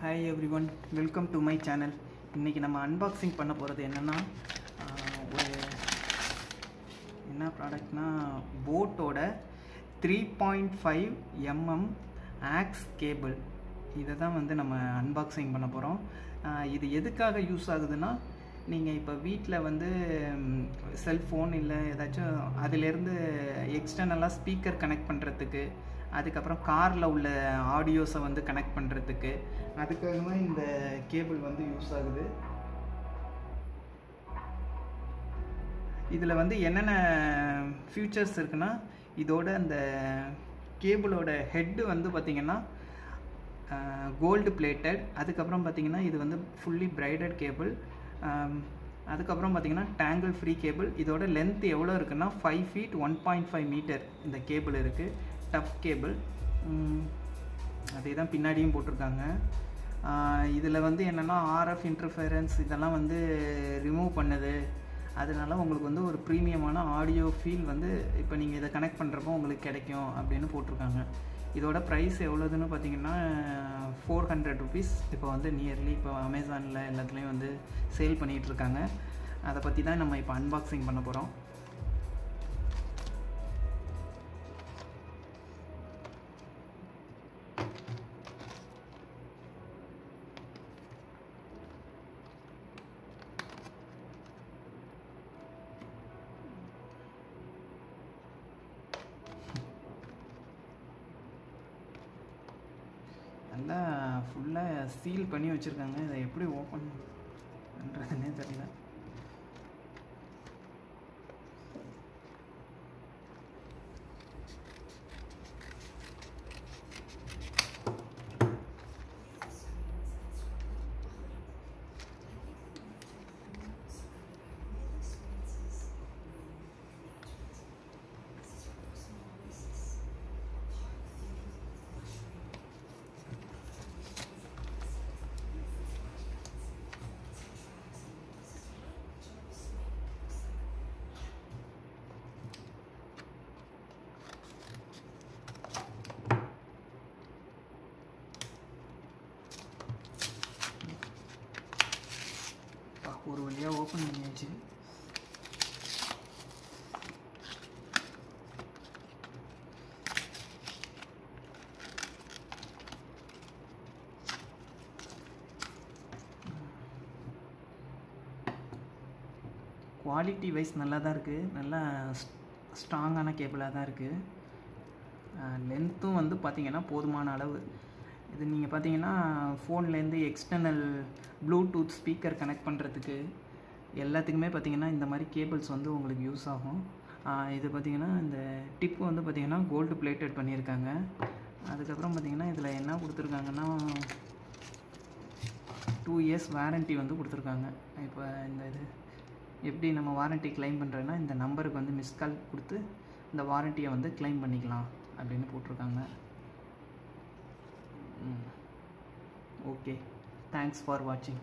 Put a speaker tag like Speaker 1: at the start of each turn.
Speaker 1: Hi everyone, welcome to my channel. இன்னைக்கு நம்ம unboxing பண்ண போகிறது என்னன்னா ஒரு என்ன ப்ராடக்ட்னா போட்டோட 3.5 mm ஆக்ஸ் கேபிள். இதை தான் வந்து நம்ம அன்பாக்சிங் பண்ண போகிறோம். இது எதுக்காக யூஸ் ஆகுதுன்னா, நீங்கள் இப்போ வீட்டில் வந்து செல்ஃபோன் இல்லை ஏதாச்சும் அதிலேருந்து எக்ஸ்டர்னலாக ஸ்பீக்கர் கனெக்ட் பண்ணுறதுக்கு, அதுக்கப்புறம் காரில் உள்ள ஆடியோஸை வந்து கனெக்ட் பண்ணுறதுக்கு, அதுக்காக இந்த கேபிள் வந்து யூஸ் ஆகுது. இதில் வந்து என்னென்ன ஃபியூச்சர்ஸ் இருக்குன்னா, இதோட அந்த கேபிளோட ஹெட்டு வந்து பார்த்திங்கன்னா கோல்டு பிளேட்டட். அதுக்கப்புறம் பார்த்திங்கன்னா இது வந்து ஃபுல்லி பிரைடட் கேபிள். அதுக்கப்புறம் பார்த்திங்கன்னா டேங்கிள் ஃப்ரீ கேபிள். இதோட லென்த் எவ்வளோ இருக்குன்னா 5 feet 1.5 meter இந்த கேபிள் இருக்குது. Tough cable. அதே தான் பின்னாடியும் போட்டிருக்காங்க. இதில் வந்து என்னென்னா ஆர்எஃப் இன்டர்ஃபரன்ஸ் இதெல்லாம் வந்து ரிமூவ் பண்ணுது. அதனால உங்களுக்கு வந்து ஒரு ப்ரீமியமான ஆடியோ ஃபீல் வந்து இப்போ நீங்கள் இதை கனெக்ட் பண்ணுறப்போ உங்களுக்கு கிடைக்கும் அப்படின்னு போட்டிருக்காங்க. இதோட ப்ரைஸ் எவ்வளோதுன்னு பார்த்தீங்கன்னா 400 rupees. இப்போ வந்து நியர்லி இப்போ அமேசானில் எல்லாத்துலேயும் வந்து சேல் பண்ணிகிட்ருக்காங்க. அதை பற்றி தான் நம்ம இப்போ அன்பாக்சிங் பண்ண போகிறோம். நல்லா ஃபுல்லாக சீல் பண்ணி வச்சுருக்காங்க. இதை எப்படி ஓப்பன் பண்ணுறதுன்னே தெரியல. ஒரு வழியாக ஓப்பன் பண்ணியாச்சு. குவாலிட்டி வைஸ் நல்லா தான் இருக்குது. நல்லா ஸ்ட்ராங்கான கேபிளாக தான் இருக்குது. லென்த்தும் வந்து பார்த்திங்கன்னா போதுமான அளவு. இது நீங்கள் பார்த்தீங்கன்னா ஃபோன்லேருந்து எக்ஸ்டர்னல் ப்ளூடூத் ஸ்பீக்கர் கனெக்ட் பண்ணுறதுக்கு எல்லாத்துக்குமே பார்த்திங்கன்னா இந்த மாதிரி கேபிள்ஸ் வந்து உங்களுக்கு யூஸ் ஆகும். இது பார்த்திங்கன்னா இந்த டிப்பு வந்து பார்த்திங்கன்னா கோல்டு பிளேட்டட் பண்ணியிருக்காங்க. அதுக்கப்புறம் பார்த்திங்கன்னா இதில் என்ன கொடுத்துருக்காங்கன்னா 2 years வாரண்ட்டி வந்து கொடுத்துருக்காங்க. இப்போ இந்த இது எப்படி நம்ம வாரண்ட்டி கிளைம் பண்ணுறோன்னா, இந்த நம்பருக்கு வந்து மிஸ் கால் கொடுத்து இந்த வாரண்ட்டியை வந்து கிளைம் பண்ணிக்கலாம் அப்படின்னு போட்டிருக்காங்க. Okay, thanks for watching.